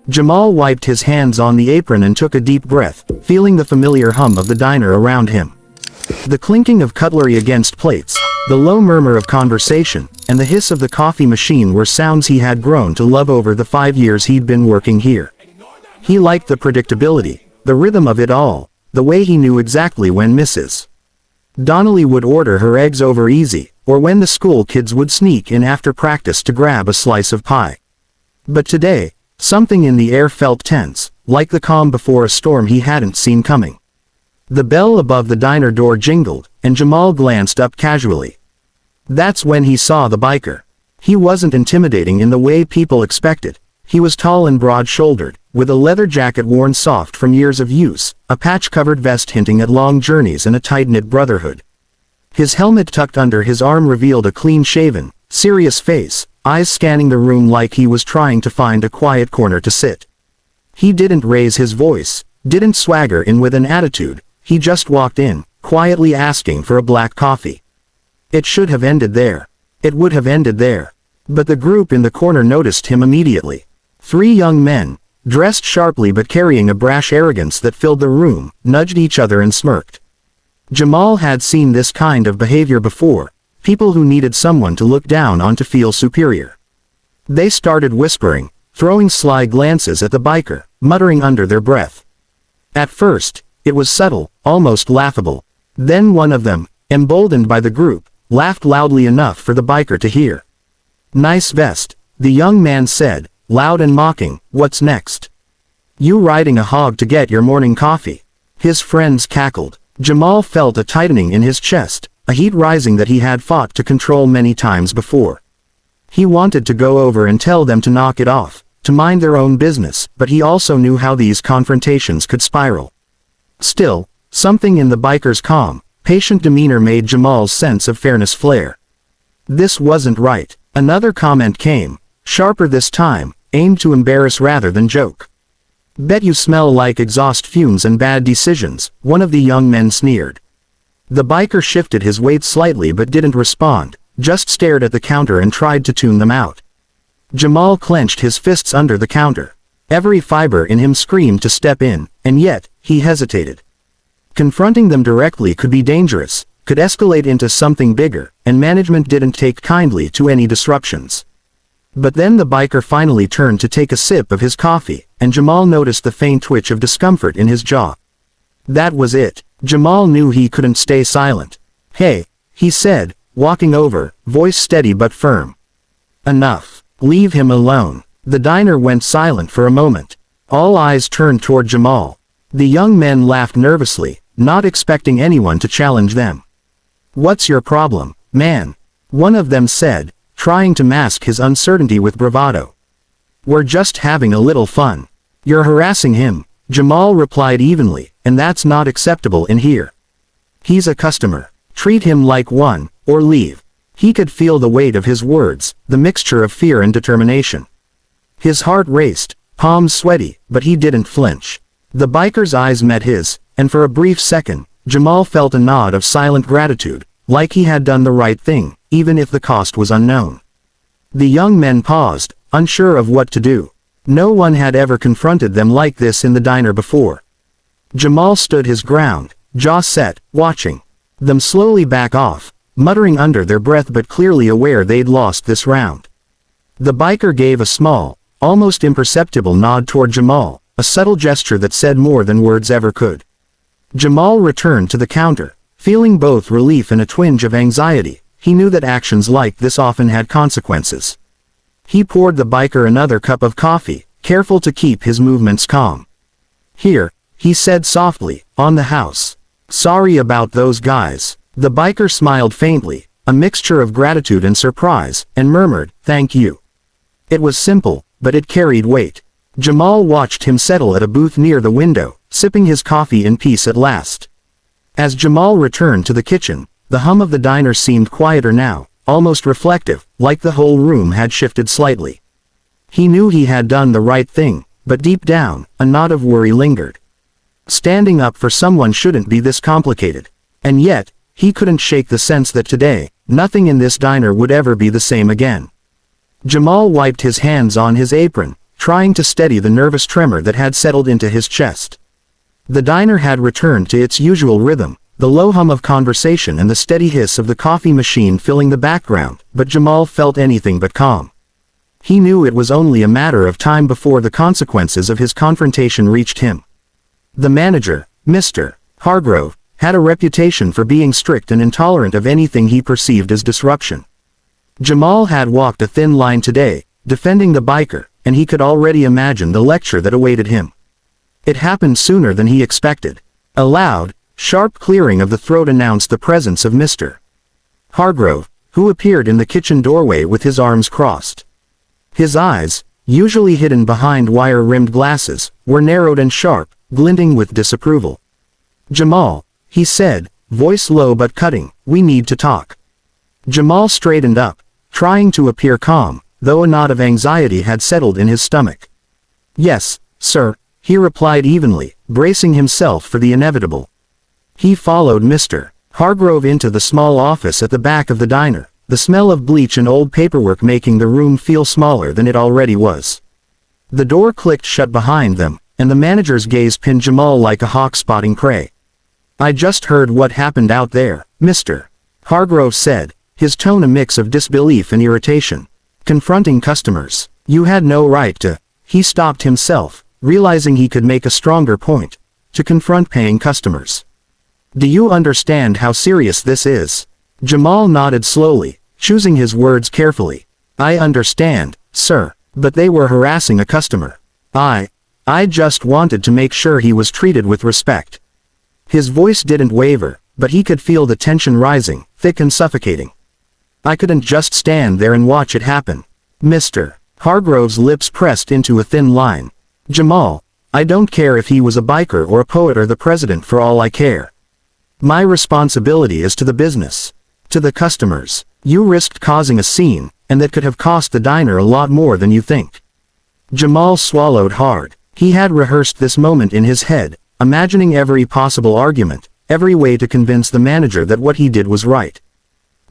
Jamal wiped his hands on the apron and took a deep breath, feeling the familiar hum of the diner around him. The clinking of cutlery against plates, the low murmur of conversation, and the hiss of the coffee machine were sounds he had grown to love over the 5 years he'd been working here. He liked the predictability, the rhythm of it all, the way he knew exactly when Mrs. Donnelly would order her eggs over easy, or when the school kids would sneak in after practice to grab a slice of pie. But today, something in the air felt tense, like the calm before a storm he hadn't seen coming. The bell above the diner door jingled, and Jamal glanced up casually. That's when he saw the biker. He wasn't intimidating in the way people expected. He was tall and broad-shouldered, with a leather jacket worn soft from years of use, a patch-covered vest hinting at long journeys and a tight-knit brotherhood. His helmet tucked under his arm revealed a clean-shaven, serious face, eyes scanning the room like he was trying to find a quiet corner to sit. He didn't raise his voice, didn't swagger in with an attitude, he just walked in, quietly asking for a black coffee. It should have ended there. It would have ended there. But the group in the corner noticed him immediately. 3 young men, dressed sharply but carrying a brash arrogance that filled the room, nudged each other and smirked. Jamal had seen this kind of behavior before, people who needed someone to look down on to feel superior. They started whispering, throwing sly glances at the biker, muttering under their breath. At first, it was subtle, almost laughable. Then one of them, emboldened by the group, laughed loudly enough for the biker to hear. "Nice vest," the young man said, loud and mocking. "What's next? You riding a hog to get your morning coffee?" His friends cackled. Jamal felt a tightening in his chest, a heat rising that he had fought to control many times before. He wanted to go over and tell them to knock it off, to mind their own business, but he also knew how these confrontations could spiral. Still, something in the biker's calm, patient demeanor made Jamal's sense of fairness flare. This wasn't right. Another comment came, sharper this time, aimed to embarrass rather than joke. "Bet you smell like exhaust fumes and bad decisions," one of the young men sneered. The biker shifted his weight slightly but didn't respond, just stared at the counter and tried to tune them out. Jamal clenched his fists under the counter. Every fiber in him screamed to step in, and yet, he hesitated. Confronting them directly could be dangerous, could escalate into something bigger, and management didn't take kindly to any disruptions. But then the biker finally turned to take a sip of his coffee, and Jamal noticed the faint twitch of discomfort in his jaw. That was it. Jamal knew he couldn't stay silent. "Hey," he said, walking over, voice steady but firm. "Enough. Leave him alone." The diner went silent for a moment. All eyes turned toward Jamal. The young men laughed nervously, not expecting anyone to challenge them. "What's your problem, man?" one of them said, trying to mask his uncertainty with bravado. "We're just having a little fun." "You're harassing him," Jamal replied evenly, "and that's not acceptable in here. He's a customer. Treat him like one, or leave." He could feel the weight of his words, the mixture of fear and determination. His heart raced, palms sweaty, but he didn't flinch. The biker's eyes met his, and for a brief second, Jamal felt a nod of silent gratitude, like he had done the right thing, even if the cost was unknown. The young men paused, unsure of what to do. No one had ever confronted them like this in the diner before. Jamal stood his ground, jaw set, watching them slowly back off, muttering under their breath but clearly aware they'd lost this round. The biker gave a small, almost imperceptible nod toward Jamal, a subtle gesture that said more than words ever could. Jamal returned to the counter, feeling both relief and a twinge of anxiety. He knew that actions like this often had consequences. He poured the biker another cup of coffee, careful to keep his movements calm. "Here," he said softly, "on the house. Sorry about those guys." The biker smiled faintly, a mixture of gratitude and surprise, and murmured, "Thank you." It was simple, but it carried weight. Jamal watched him settle at a booth near the window, sipping his coffee in peace at last. As Jamal returned to the kitchen, the hum of the diner seemed quieter now, almost reflective, like the whole room had shifted slightly. He knew he had done the right thing, but deep down, a knot of worry lingered. Standing up for someone shouldn't be this complicated. And yet, he couldn't shake the sense that today, nothing in this diner would ever be the same again. Jamal wiped his hands on his apron, trying to steady the nervous tremor that had settled into his chest. The diner had returned to its usual rhythm, the low hum of conversation and the steady hiss of the coffee machine filling the background, but Jamal felt anything but calm. He knew it was only a matter of time before the consequences of his confrontation reached him. The manager, Mr. Hargrove, had a reputation for being strict and intolerant of anything he perceived as disruption. Jamal had walked a thin line today, defending the biker, and he could already imagine the lecture that awaited him. It happened sooner than he expected. A loud, sharp clearing of the throat announced the presence of Mr. Hargrove, who appeared in the kitchen doorway with his arms crossed. His eyes, usually hidden behind wire-rimmed glasses, were narrowed and sharp, glinting with disapproval. "Jamal," he said, voice low but cutting, "we need to talk." Jamal straightened up, trying to appear calm, though a knot of anxiety had settled in his stomach. "Yes, sir," he replied evenly, bracing himself for the inevitable. He followed Mr. Hargrove into the small office at the back of the diner, the smell of bleach and old paperwork making the room feel smaller than it already was. The door clicked shut behind them, and the manager's gaze pinned Jamal like a hawk spotting prey. "I just heard what happened out there, Mr. Hargrove said, his tone a mix of disbelief and irritation. "Confronting customers. You had no right to—" He stopped himself, realizing he could make a stronger point. "To confront paying customers. Do you understand how serious this is?" Jamal nodded slowly, choosing his words carefully. "I understand, sir, but they were harassing a customer. I just wanted to make sure he was treated with respect." His voice didn't waver, but he could feel the tension rising, thick and suffocating. "I couldn't just stand there and watch it happen." Mr. Hargrove's lips pressed into a thin line. "Jamal, I don't care if he was a biker or a poet or the president for all I care. My responsibility is to the business. To the customers. You risked causing a scene, and that could have cost the diner a lot more than you think." Jamal swallowed hard. He had rehearsed this moment in his head, imagining every possible argument, every way to convince the manager that what he did was right.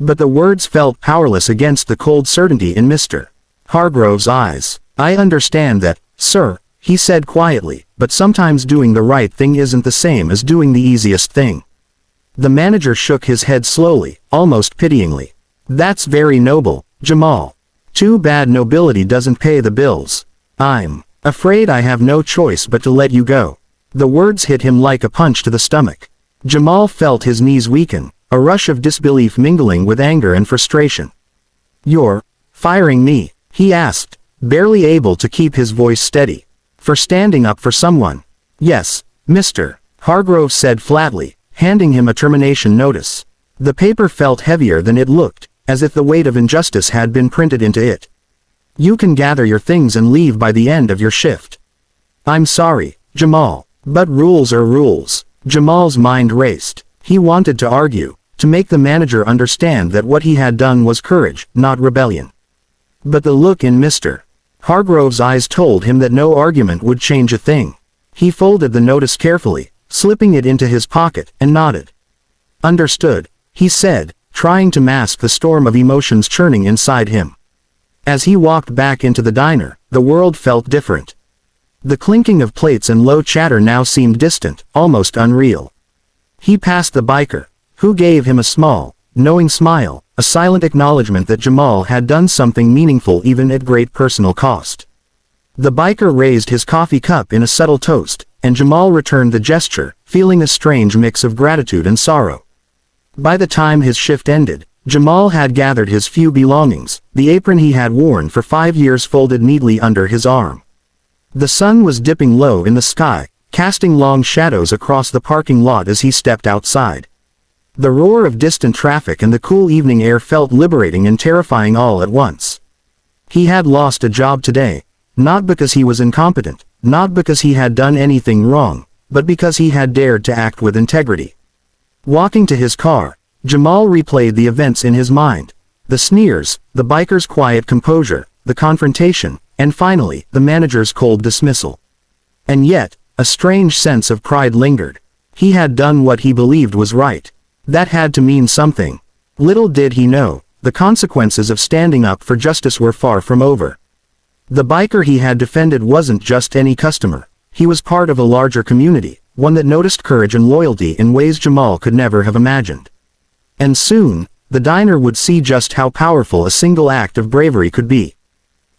But the words felt powerless against the cold certainty in Mr. Hargrove's eyes. "I understand that, sir," he said quietly, "but sometimes doing the right thing isn't the same as doing the easiest thing." The manager shook his head slowly, almost pityingly. "That's very noble, Jamal. Too bad nobility doesn't pay the bills. I'm afraid I have no choice but to let you go." The words hit him like a punch to the stomach. Jamal felt his knees weaken, a rush of disbelief mingling with anger and frustration. "You're firing me?" he asked, barely able to keep his voice steady. "For standing up for someone?" "Yes, Mr. Hargrove said flatly, handing him a termination notice. The paper felt heavier than it looked, as if the weight of injustice had been printed into it. "You can gather your things and leave by the end of your shift." "I'm sorry, Jamal, but rules are rules." Jamal's mind raced. He wanted to argue, to make the manager understand that what he had done was courage, not rebellion. But the look in Mr. Hargrove's eyes told him that no argument would change a thing. He folded the notice carefully, slipping it into his pocket, and nodded. "Understood," he said, trying to mask the storm of emotions churning inside him. As he walked back into the diner, the world felt different. The clinking of plates and low chatter now seemed distant, almost unreal. He passed the biker, who gave him a small, knowing smile, a silent acknowledgement that Jamal had done something meaningful even at great personal cost. The biker raised his coffee cup in a subtle toast, and Jamal returned the gesture, feeling a strange mix of gratitude and sorrow. By the time his shift ended, Jamal had gathered his few belongings, the apron he had worn for 5 years folded neatly under his arm. The sun was dipping low in the sky, casting long shadows across the parking lot as he stepped outside. The roar of distant traffic and the cool evening air felt liberating and terrifying all at once. He had lost a job today, not because he was incompetent, not because he had done anything wrong, but because he had dared to act with integrity. Walking to his car, Jamal replayed the events in his mind. The sneers, the biker's quiet composure, the confrontation, and finally, the manager's cold dismissal. And yet, a strange sense of pride lingered. He had done what he believed was right. That had to mean something. Little did he know, the consequences of standing up for justice were far from over. The biker he had defended wasn't just any customer. He was part of a larger community, one that noticed courage and loyalty in ways Jamal could never have imagined. And soon, the diner would see just how powerful a single act of bravery could be.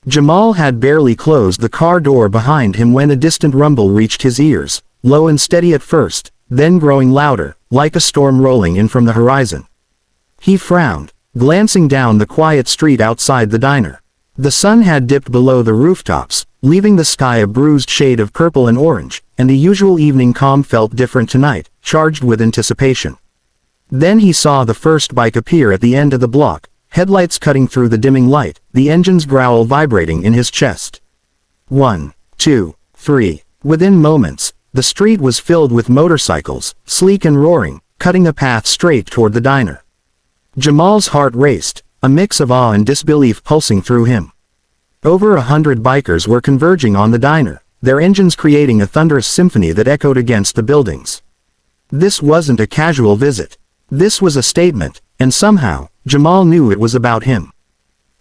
Jamal had barely closed the car door behind him when a distant rumble reached his ears, low and steady at first, then growing louder, like a storm rolling in from the horizon. He frowned, glancing down the quiet street outside the diner. The sun had dipped below the rooftops, leaving the sky a bruised shade of purple and orange, and the usual evening calm felt different tonight, charged with anticipation. Then he saw the first bike appear at the end of the block, headlights cutting through the dimming light, the engine's growl vibrating in his chest. 1, 2, 3. Within moments, the street was filled with motorcycles, sleek and roaring, cutting a path straight toward the diner. Jamal's heart raced, a mix of awe and disbelief pulsing through him. Over 100 bikers were converging on the diner, their engines creating a thunderous symphony that echoed against the buildings. This wasn't a casual visit. This was a statement, and somehow, Jamal knew it was about him.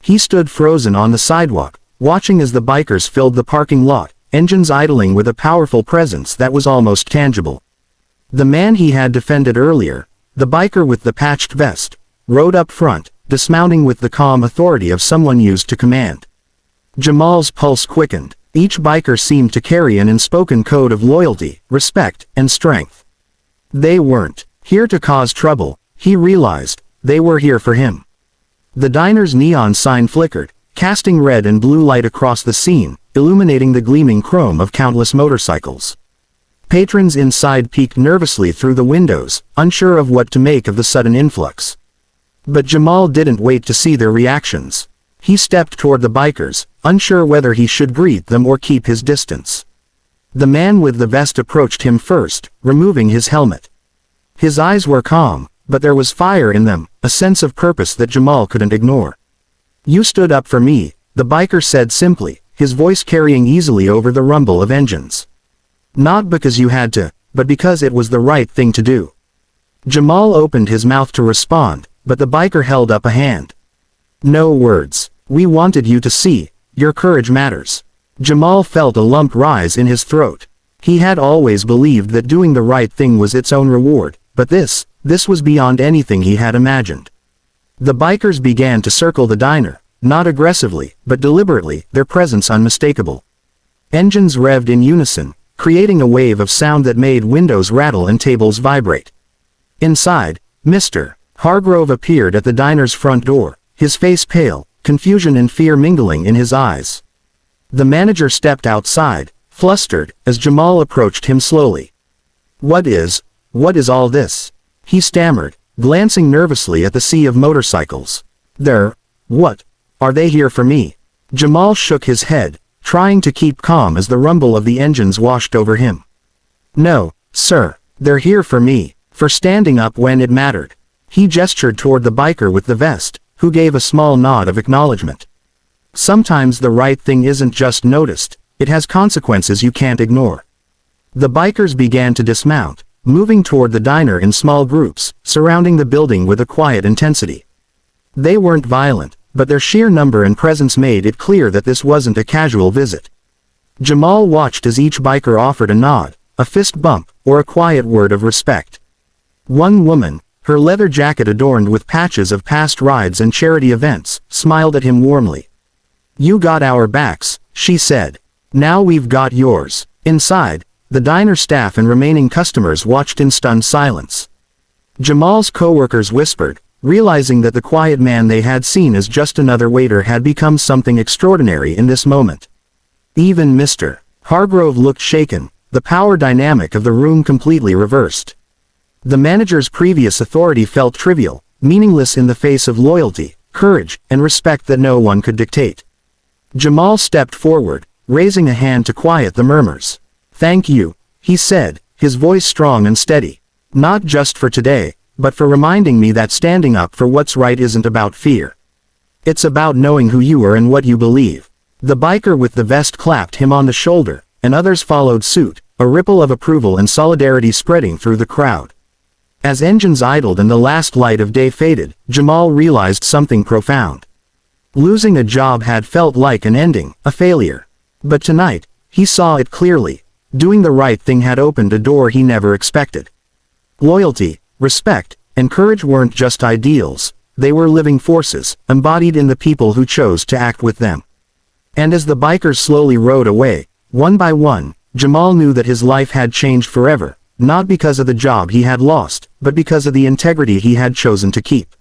He stood frozen on the sidewalk, watching as the bikers filled the parking lot, engines idling with a powerful presence that was almost tangible. The man he had defended earlier, the biker with the patched vest, rode up front, dismounting with the calm authority of someone used to command. Jamal's pulse quickened. Each biker seemed to carry an unspoken code of loyalty, respect, and strength. They weren't here to cause trouble, he realized. They were here for him. The diner's neon sign flickered, casting red and blue light across the scene, illuminating the gleaming chrome of countless motorcycles. Patrons inside peeked nervously through the windows, unsure of what to make of the sudden influx. But Jamal didn't wait to see their reactions. He stepped toward the bikers, unsure whether he should greet them or keep his distance. The man with the vest approached him first, removing his helmet. His eyes were calm, but there was fire in them, a sense of purpose that Jamal couldn't ignore. "You stood up for me," the biker said simply, his voice carrying easily over the rumble of engines. "Not because you had to, but because it was the right thing to do." Jamal opened his mouth to respond, but the biker held up a hand. "No words. We wanted you to see, your courage matters." Jamal felt a lump rise in his throat. He had always believed that doing the right thing was its own reward, but this was beyond anything he had imagined. The bikers began to circle the diner, not aggressively, but deliberately, their presence unmistakable. Engines revved in unison, creating a wave of sound that made windows rattle and tables vibrate. Inside, Mr. Hargrove appeared at the diner's front door, his face pale, confusion and fear mingling in his eyes. The manager stepped outside, flustered, as Jamal approached him slowly. What is all this?" he stammered, glancing nervously at the sea of motorcycles. What? Are they here for me?" Jamal shook his head, trying to keep calm as the rumble of the engines washed over him. "No, sir, they're here for me, for standing up when it mattered." He gestured toward the biker with the vest, who gave a small nod of acknowledgement. "Sometimes the right thing isn't just noticed, it has consequences you can't ignore." The bikers began to dismount, moving toward the diner in small groups, surrounding the building with a quiet intensity. They weren't violent, but their sheer number and presence made it clear that this wasn't a casual visit. Jamal watched as each biker offered a nod, a fist bump, or a quiet word of respect. One woman, her leather jacket adorned with patches of past rides and charity events, smiled at him warmly. "You got our backs," she said. "Now we've got yours." Inside, the diner staff and remaining customers watched in stunned silence. Jamal's co-workers whispered, realizing that the quiet man they had seen as just another waiter had become something extraordinary in this moment. Even Mr. Hargrove looked shaken, the power dynamic of the room completely reversed. The manager's previous authority felt trivial, meaningless in the face of loyalty, courage, and respect that no one could dictate. Jamal stepped forward, raising a hand to quiet the murmurs. "Thank you," he said, his voice strong and steady. "Not just for today, but for reminding me that standing up for what's right isn't about fear. It's about knowing who you are and what you believe." The biker with the vest clapped him on the shoulder, and others followed suit, a ripple of approval and solidarity spreading through the crowd. As engines idled and the last light of day faded, Jamal realized something profound. Losing a job had felt like an ending, a failure. But tonight, he saw it clearly. Doing the right thing had opened a door he never expected. Loyalty, respect, and courage weren't just ideals, they were living forces, embodied in the people who chose to act with them. And as the bikers slowly rode away, one by one, Jamal knew that his life had changed forever, not because of the job he had lost, but because of the integrity he had chosen to keep.